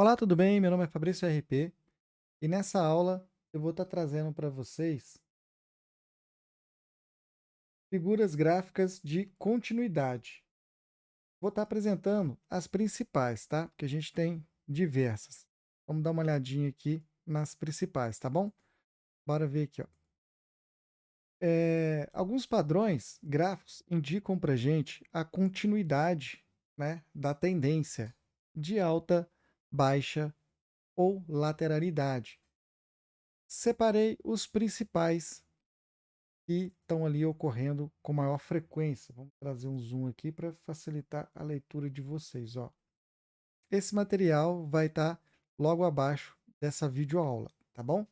Olá, tudo bem? Meu nome é Fabrício RP e nessa aula eu vou estar trazendo para vocês figuras gráficas de continuidade. Vou estar apresentando as principais, tá? Porque a gente tem diversas. Vamos dar uma olhadinha aqui nas principais, tá bom? Bora ver aqui, ó. Alguns padrões gráficos indicam para gente a continuidade, né, da tendência de alta, baixa ou lateralidade. Separei os principais que estão ali ocorrendo com maior frequência. Vamos trazer um zoom aqui para facilitar a leitura de vocês. Ó. Esse material vai estar logo abaixo dessa videoaula, tá bom?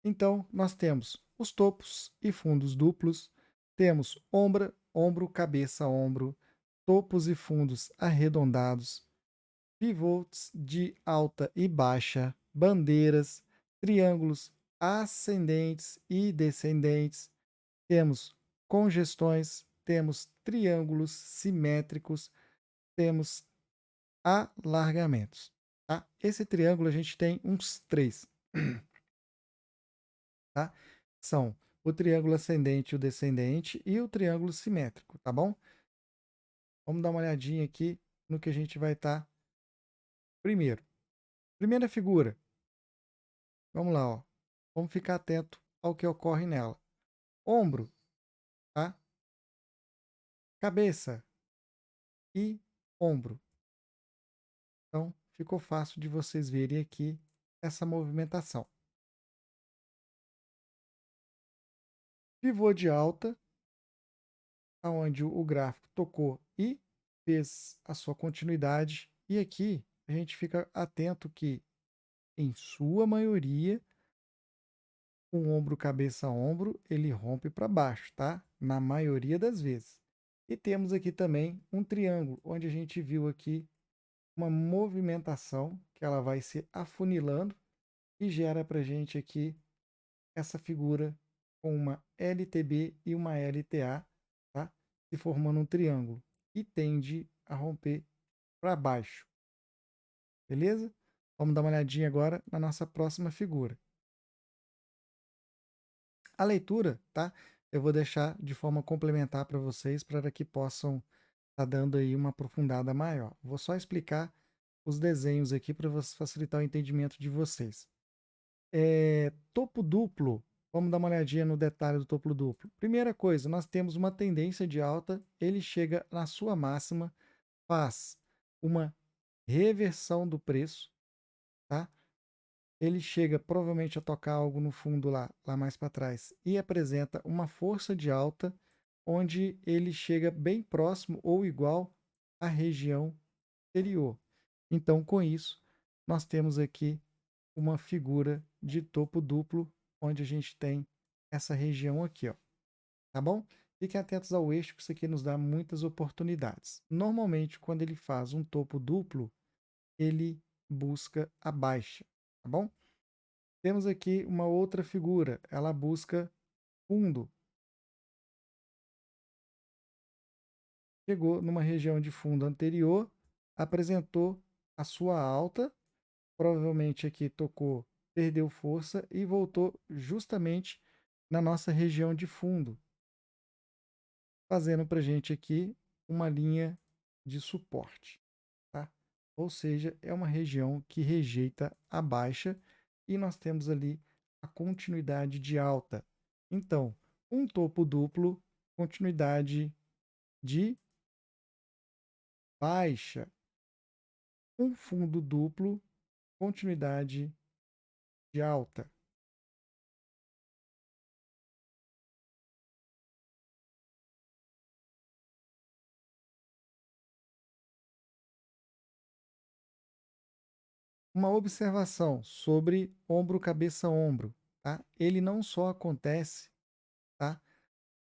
Então, nós temos os topos e fundos duplos, temos ombro, cabeça, ombro, topos e fundos arredondados, pivots de alta e baixa, bandeiras, triângulos ascendentes e descendentes, temos congestões, temos triângulos simétricos, temos alargamentos. Tá? Esse triângulo a gente tem uns três. Tá? São o triângulo ascendente, o descendente e o triângulo simétrico, tá bom? Vamos dar uma olhadinha aqui no que a gente vai estar primeiro. Primeira figura, vamos lá, ó. Vamos ficar atento ao que ocorre nela. Ombro, tá? Cabeça e ombro. Então, ficou fácil de vocês verem aqui essa movimentação. Pivô de alta, aonde o gráfico tocou e fez a sua continuidade. E aqui a gente fica atento que, em sua maioria, o ombro, cabeça, ombro, ele rompe para baixo, tá? Na maioria das vezes. E temos aqui também um triângulo, onde a gente viu aqui uma movimentação que ela vai se afunilando e gera para a gente aqui essa figura com uma LTB e uma LTA, tá? Se formando um triângulo e tende a romper para baixo, beleza? Vamos dar uma olhadinha agora na nossa próxima figura. A leitura, tá? Eu vou deixar de forma complementar para vocês, para que possam estar dando aí uma aprofundada maior. Vou só explicar os desenhos aqui para facilitar o entendimento de vocês. Topo duplo, vamos dar uma olhadinha no detalhe do topo duplo. Primeira coisa, nós temos uma tendência de alta, ele chega na sua máxima, faz uma reversão do preço, tá? Ele chega provavelmente a tocar algo no fundo lá mais para trás e apresenta uma força de alta, onde ele chega bem próximo ou igual à região anterior. Então, com isso, nós temos aqui uma figura de topo duplo, onde a gente tem essa região aqui, ó, tá bom? Fiquem atentos ao eixo, que isso aqui nos dá muitas oportunidades. Normalmente, quando ele faz um topo duplo, ele busca a baixa, tá bom? Temos aqui uma outra figura, ela busca fundo. Chegou numa região de fundo anterior, apresentou a sua alta, provavelmente aqui tocou, perdeu força e voltou justamente na nossa região de fundo, fazendo para a gente aqui uma linha de suporte, tá? Ou seja, é uma região que rejeita a baixa e nós temos ali a continuidade de alta. Então, um topo duplo, continuidade de baixa, um fundo duplo, continuidade de alta. Uma observação sobre ombro, cabeça, ombro, tá? Ele não só acontece, tá,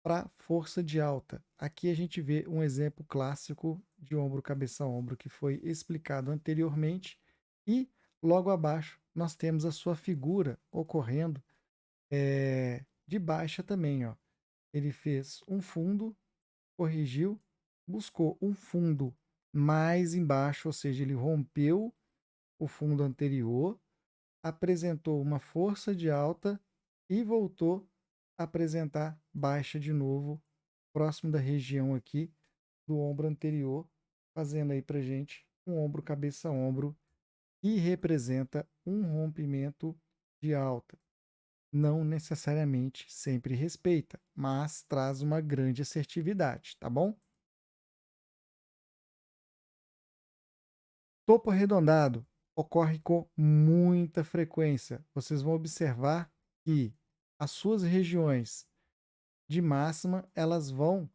para força de alta. Aqui a gente vê um exemplo clássico de ombro, cabeça, ombro que foi explicado anteriormente e logo abaixo nós temos a sua figura ocorrendo de baixa também, ó. Ele fez um fundo, corrigiu, buscou um fundo mais embaixo, ou seja, ele rompeu o fundo anterior, apresentou uma força de alta e voltou a apresentar baixa de novo, próximo da região aqui do ombro anterior, fazendo aí para gente um ombro, cabeça, ombro, e representa um rompimento de alta. Não necessariamente sempre respeita, mas traz uma grande assertividade, tá bom? Topo arredondado ocorre com muita frequência. Vocês vão observar que as suas regiões de máxima, elas vão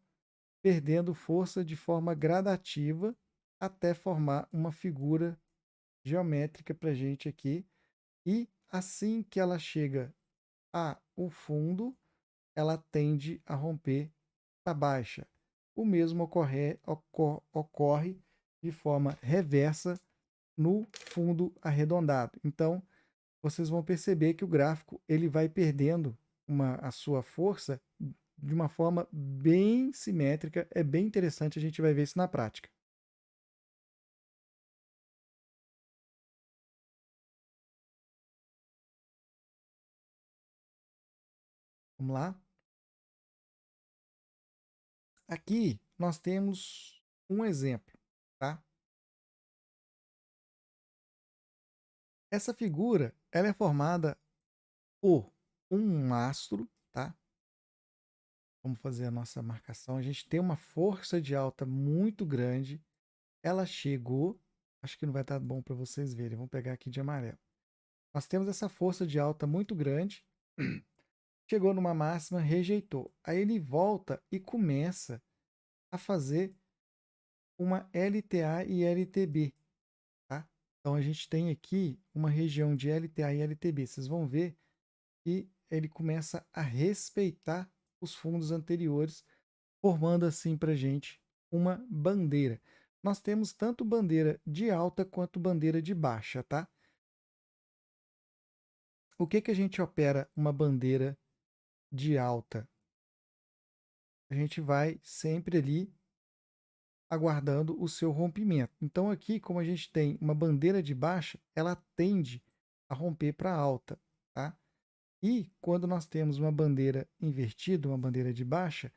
perdendo força de forma gradativa até formar uma figura geométrica para a gente aqui. E assim que ela chega ao fundo, ela tende a romper para baixa. O mesmo ocorre de forma reversa no fundo arredondado. Então, vocês vão perceber que o gráfico ele vai perdendo a sua força de uma forma bem simétrica. É bem interessante, a gente vai ver isso na prática. Vamos lá? Aqui nós temos um exemplo, tá? Essa figura ela é formada por um mastro, tá? Vamos fazer a nossa marcação. A gente tem uma força de alta muito grande. Ela chegou, acho que não vai estar bom para vocês verem. Vamos pegar aqui de amarelo. Nós temos essa força de alta muito grande. Chegou numa máxima, rejeitou. Aí ele volta e começa a fazer uma LTA e LTB, tá? Então a gente tem aqui uma região de LTA e LTB. Vocês vão ver que ele começa a respeitar os fundos anteriores, formando assim para a gente uma bandeira. Nós temos tanto bandeira de alta quanto bandeira de baixa, tá? O que que a gente opera uma bandeira de alta? A gente vai sempre ali aguardando o seu rompimento. Então aqui, como a gente tem uma bandeira de baixa, ela tende a romper para alta, tá? E quando nós temos uma bandeira invertida, uma bandeira de baixa,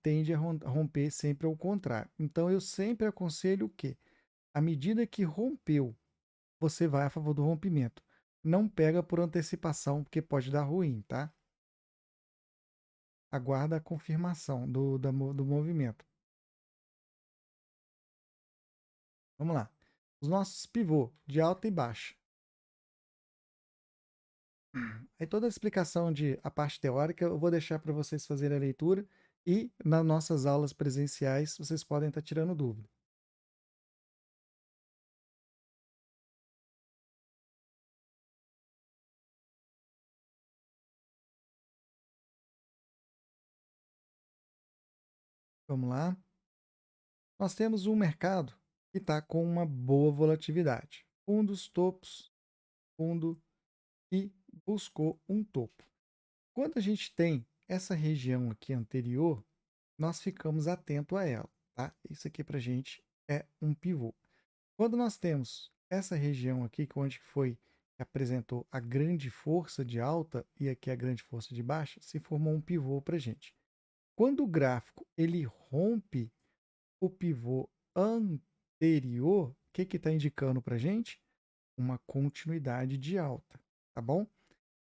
tende a romper sempre ao contrário. Então eu sempre aconselho o quê? À medida que rompeu, você vai a favor do rompimento. Não pega por antecipação, porque pode dar ruim, tá? Aguarda a confirmação do movimento. Vamos lá. Os nossos pivô de alta e baixa. Aí toda a explicação de a parte teórica eu vou deixar para vocês fazerem a leitura e nas nossas aulas presenciais vocês podem estar tirando dúvida. Vamos lá. Nós temos um mercado que está com uma boa volatilidade. Fundos, topos, fundo e buscou um topo. Quando a gente tem essa região aqui anterior, nós ficamos atento a ela, tá? Isso aqui para a gente é um pivô. Quando nós temos essa região aqui, onde foi que apresentou a grande força de alta e aqui a grande força de baixa, se formou um pivô para a gente. Quando o gráfico ele rompe o pivô anterior, o que está indicando para a gente? Uma continuidade de alta, tá bom?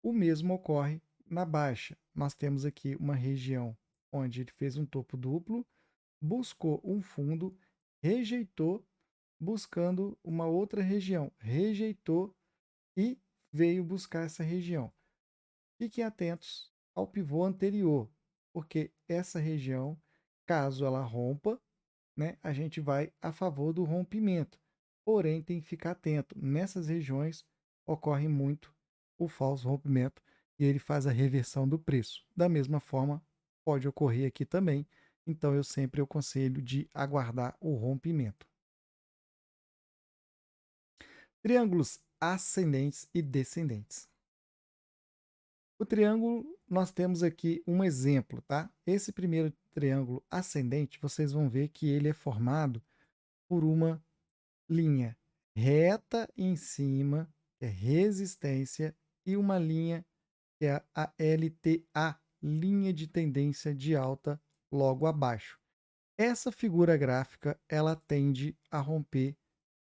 O mesmo ocorre na baixa. Nós temos aqui uma região onde ele fez um topo duplo, buscou um fundo, rejeitou, buscando uma outra região, rejeitou e veio buscar essa região. Fiquem atentos ao pivô anterior, porque essa região, caso ela rompa, né, a gente vai a favor do rompimento. Porém, tem que ficar atento. Nessas regiões ocorre muito o falso rompimento e ele faz a reversão do preço. Da mesma forma, pode ocorrer aqui também. Então, eu sempre aconselho de aguardar o rompimento. Triângulos ascendentes e descendentes. O triângulo, nós temos aqui um exemplo, tá? Esse primeiro triângulo ascendente, vocês vão ver que ele é formado por uma linha reta em cima, que é resistência, e uma linha que é a LTA, linha de tendência de alta logo abaixo. Essa figura gráfica, ela tende a romper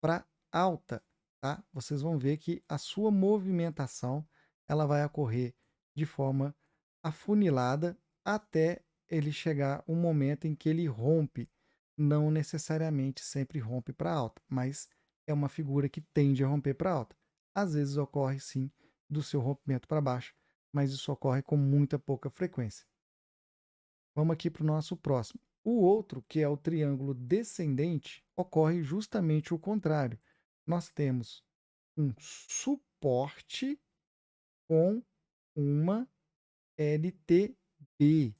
para alta, tá? Vocês vão ver que a sua movimentação, ela vai ocorrer de forma afunilada até ele chegar um momento em que ele rompe. Não necessariamente sempre rompe para alta, mas é uma figura que tende a romper para alta. Às vezes ocorre sim do seu rompimento para baixo, mas isso ocorre com muita pouca frequência. Vamos aqui para o nosso próximo. O outro, que é o triângulo descendente, ocorre justamente o contrário. Nós temos um suporte com uma LTB,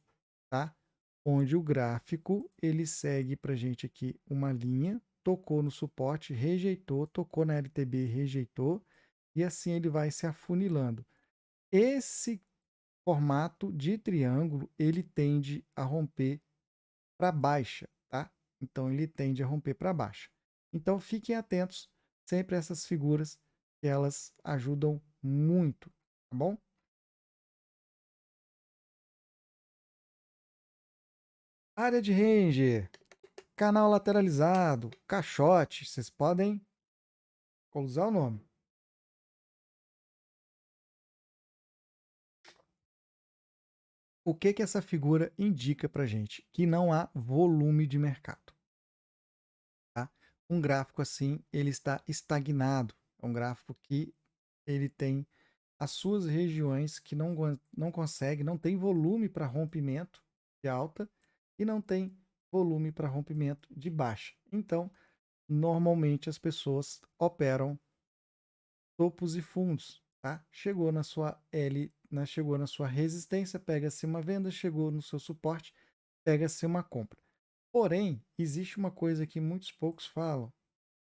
tá? Onde o gráfico ele segue para a gente aqui uma linha, tocou no suporte, rejeitou, tocou na LTB, rejeitou, e assim ele vai se afunilando. Esse formato de triângulo ele tende a romper para baixa, tá? Então ele tende a romper para baixa. Então fiquem atentos sempre a essas figuras que elas ajudam muito, tá bom? Área de range, canal lateralizado, caixote, vocês podem usar o nome. O que que essa figura indica para gente? Que não há volume de mercado, tá? Um gráfico assim, ele está estagnado. É um gráfico que ele tem as suas regiões que não consegue, não tem volume para rompimento de alta e não tem volume para rompimento de baixa. Então, normalmente as pessoas operam topos e fundos, tá? Chegou na sua L, chegou na sua resistência, pega-se uma venda, chegou no seu suporte, pega-se uma compra. Porém, existe uma coisa que muitos poucos falam,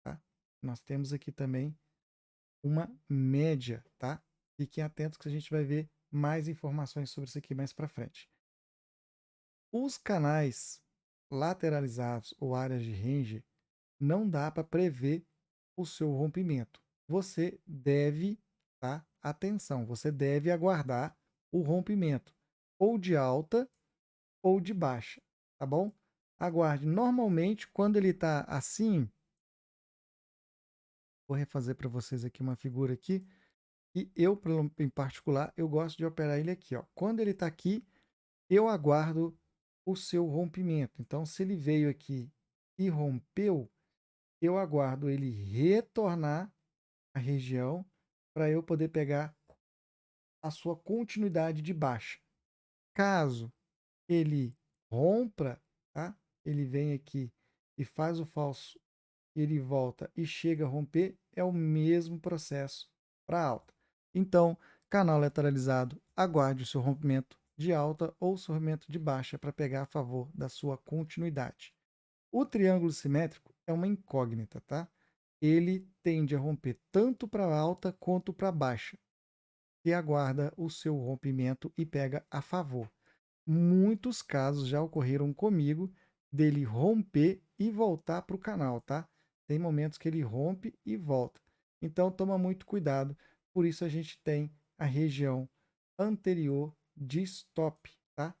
tá? Nós temos aqui também uma média, tá? Fiquem atentos que a gente vai ver mais informações sobre isso aqui mais para frente. Os canais lateralizados ou áreas de range não dá para prever o seu rompimento. Você deve, tá? Atenção, você deve aguardar o rompimento ou de alta ou de baixa, tá bom? Aguarde. Normalmente, quando ele está assim, vou refazer para vocês aqui uma figura aqui. E eu, em particular, eu gosto de operar ele aqui, ó. Quando ele está aqui, eu aguardo o seu rompimento. Então, se ele veio aqui e rompeu, eu aguardo ele retornar à região para eu poder pegar a sua continuidade de baixa. Caso ele rompa, tá? Ele vem aqui e faz o falso, ele volta e chega a romper, é o mesmo processo para alta. Então, canal lateralizado, aguarde o seu rompimento de alta ou seu rompimento de baixa para pegar a favor da sua continuidade. O triângulo simétrico é uma incógnita, tá? Ele tende a romper tanto para alta quanto para baixa, e aguarda o seu rompimento e pega a favor. Muitos casos já ocorreram comigo dele romper e voltar para o canal, tá? Tem momentos que ele rompe e volta. Então toma muito cuidado. Por isso a gente tem a região anterior de stop, tá?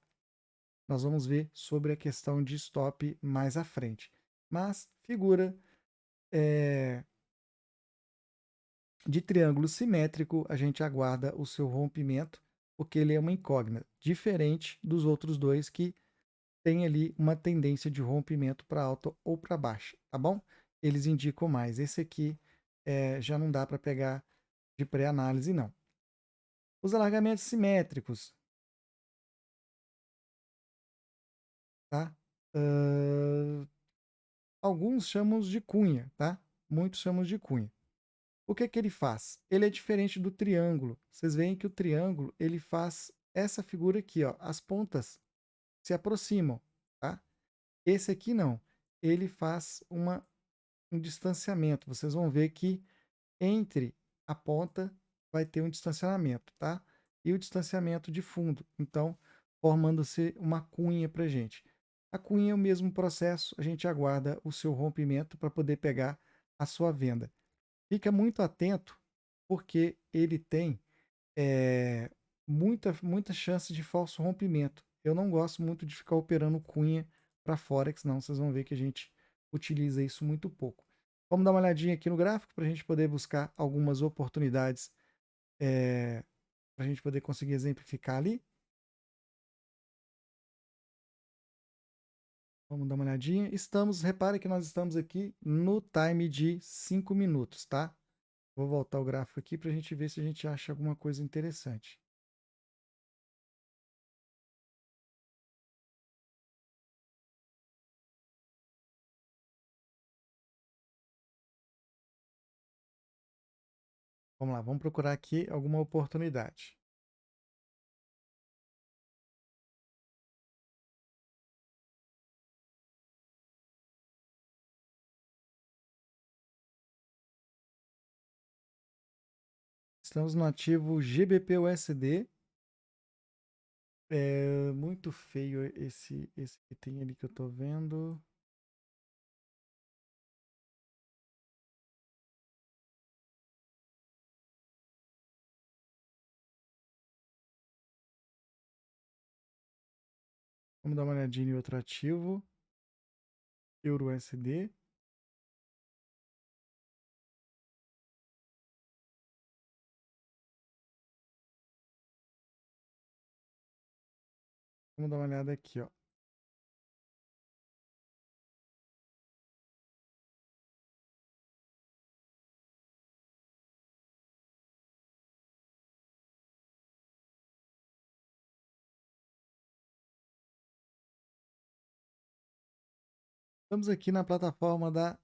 Nós vamos ver sobre a questão de stop mais à frente. Mas figura de triângulo simétrico, a gente aguarda o seu rompimento, porque ele é uma incógnita, diferente dos outros dois que tem ali uma tendência de rompimento para alta ou para baixa, tá bom? Eles indicam mais. Esse aqui já não dá para pegar de pré-análise, não. Os alargamentos simétricos, tá? Uh, alguns chamam de cunha, tá? Muitos chamam de cunha. O que que ele faz? Ele é diferente do triângulo. Vocês veem que o triângulo ele faz essa figura aqui, ó. As pontas se aproximam, tá? Esse aqui não. Ele faz um distanciamento. Vocês vão ver que entre a ponta vai ter um distanciamento, tá? E o distanciamento de fundo. Então, formando-se uma cunha para gente. A cunha é o mesmo processo. A gente aguarda o seu rompimento para poder pegar a sua venda. Fica muito atento, porque ele tem muita chance de falso rompimento. Eu não gosto muito de ficar operando cunha para Forex, não. Vocês vão ver que a gente utiliza isso muito pouco. Vamos dar uma olhadinha aqui no gráfico para a gente poder buscar algumas oportunidades para a gente poder conseguir exemplificar ali. Vamos dar uma olhadinha. Repare que nós estamos aqui no time de 5 minutos, tá? Vou voltar o gráfico aqui para a gente ver se a gente acha alguma coisa interessante. Vamos lá, vamos procurar aqui alguma oportunidade. Estamos no ativo GBP-USD. É muito feio esse item ali que eu tô vendo. Vamos dar uma olhadinha em outro ativo. Euro-USD. Vamos dar uma olhada aqui, ó. Estamos aqui na plataforma da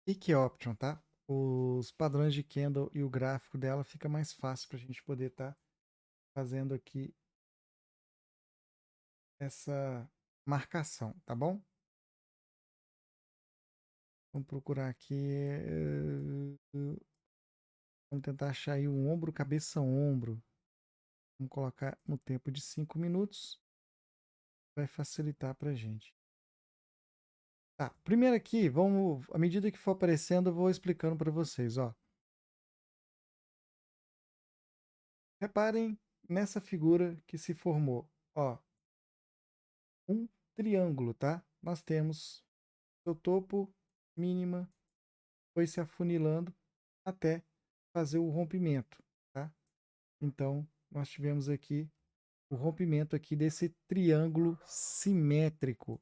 Ike Option, tá? Os padrões de candle e o gráfico dela fica mais fácil para a gente poder estar fazendo aqui essa marcação, tá bom? Vamos procurar aqui. Vamos tentar achar aí o ombro, cabeça, ombro. Vamos colocar no tempo de 5 minutos. Vai facilitar para a gente. Tá, primeiro aqui, vamos, à medida que for aparecendo, eu vou explicando para vocês, ó. Reparem nessa figura que se formou, ó, um triângulo, tá? Nós temos o topo, mínima, foi se afunilando até fazer o rompimento, tá? Então, nós tivemos aqui o rompimento aqui desse triângulo simétrico,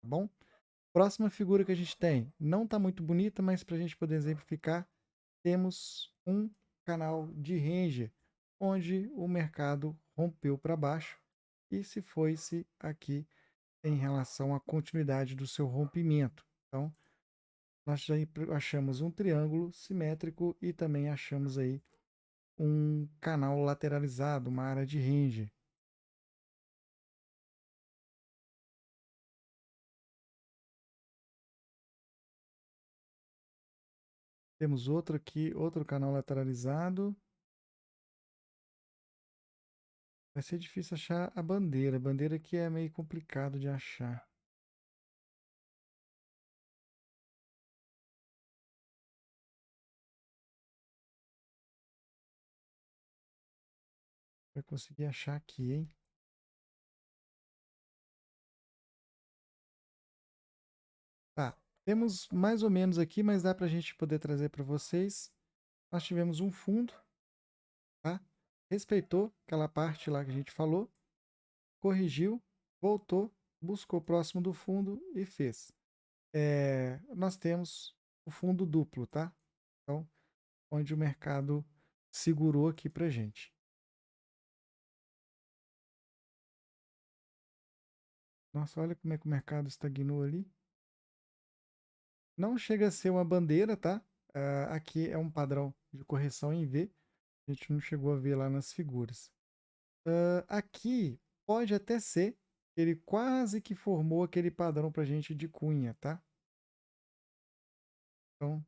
tá bom? Próxima figura que a gente tem, não está muito bonita, mas para a gente poder exemplificar, temos um canal de range, onde o mercado rompeu para baixo e se foi-se aqui em relação à continuidade do seu rompimento. Então, nós já achamos um triângulo simétrico e também achamos aí um canal lateralizado, uma área de range. Temos outro aqui, outro canal lateralizado. Vai ser difícil achar a bandeira. A bandeira aqui é meio complicado de achar. Vai conseguir achar aqui, hein? Tá. Temos mais ou menos aqui, mas dá para a gente poder trazer para vocês. Nós tivemos um fundo, tá? Respeitou aquela parte lá que a gente falou, corrigiu, voltou, buscou próximo do fundo e fez. Nós temos o fundo duplo, tá? Então, onde o mercado segurou aqui para gente. Nossa, olha como é que o mercado estagnou ali. Não chega a ser uma bandeira, tá? Aqui é um padrão de correção em V. A gente não chegou a ver lá nas figuras. Aqui pode até ser que ele quase que formou aquele padrão para a gente de cunha, tá? Então,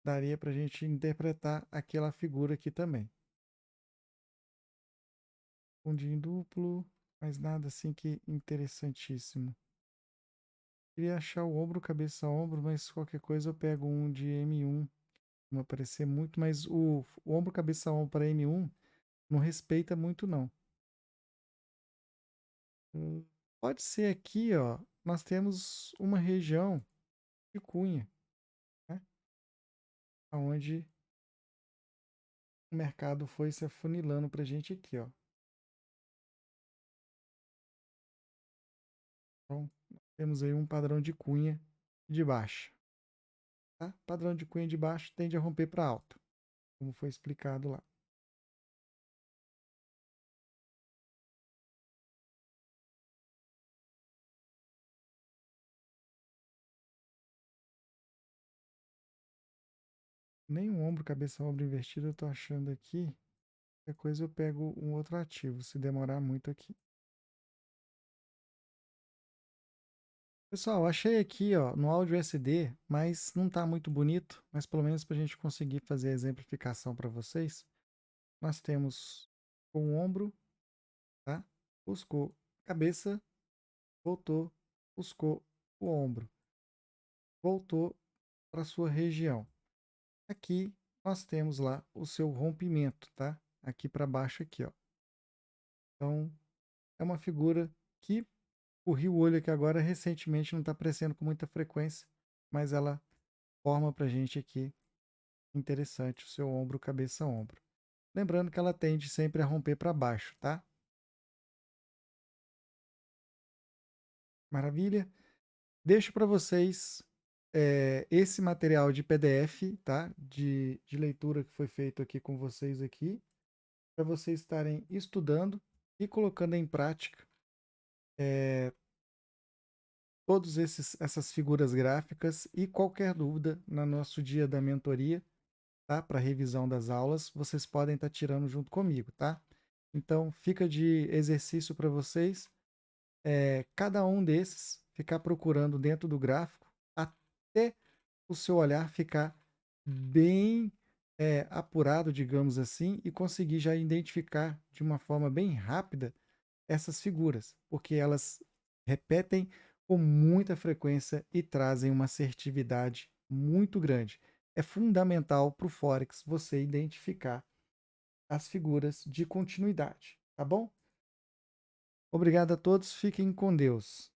daria para a gente interpretar aquela figura aqui também. Fundinho duplo, mas nada assim que interessantíssimo. Queria achar o ombro, cabeça, ombro, mas qualquer coisa eu pego um de M1. Vai aparecer muito, mas o ombro, cabeça, ombro para M1 não respeita muito, não. Hum, Pode ser aqui, ó, nós temos uma região de cunha, né? Onde o mercado foi se afunilando para a gente aqui, ó. Então, temos aí um padrão de cunha de baixa, tá? Padrão de cunha de baixo tende a romper para alto, como foi explicado lá. Nem um ombro, cabeça, ombro invertido eu tô achando aqui. Qualquer coisa eu pego um outro ativo, se demorar muito aqui. Pessoal, achei aqui, ó, no áudio SD, mas não tá muito bonito, mas pelo menos para a gente conseguir fazer a exemplificação para vocês, nós temos com o ombro, tá? Buscou cabeça, voltou, buscou o ombro, voltou para sua região. Aqui nós temos lá o seu rompimento, tá? Aqui para baixo aqui, ó. Então, é uma figura que corri o olho aqui agora, recentemente não está aparecendo com muita frequência, mas ela forma para a gente aqui interessante o seu ombro, cabeça, ombro. Lembrando que ela tende sempre a romper para baixo, tá? Maravilha? Deixo para vocês esse material de PDF, tá? De leitura que foi feito aqui com vocês aqui, para vocês estarem estudando e colocando em prática todas essas figuras gráficas e qualquer dúvida no nosso dia da mentoria, tá? Para revisão das aulas, vocês podem estar tirando junto comigo, tá? Então, fica de exercício para vocês, cada um desses ficar procurando dentro do gráfico até o seu olhar ficar bem apurado, digamos assim, e conseguir já identificar de uma forma bem rápida essas figuras, porque elas repetem com muita frequência e trazem uma assertividade muito grande. É fundamental para o Forex você identificar as figuras de continuidade, tá bom? Obrigado a todos, fiquem com Deus.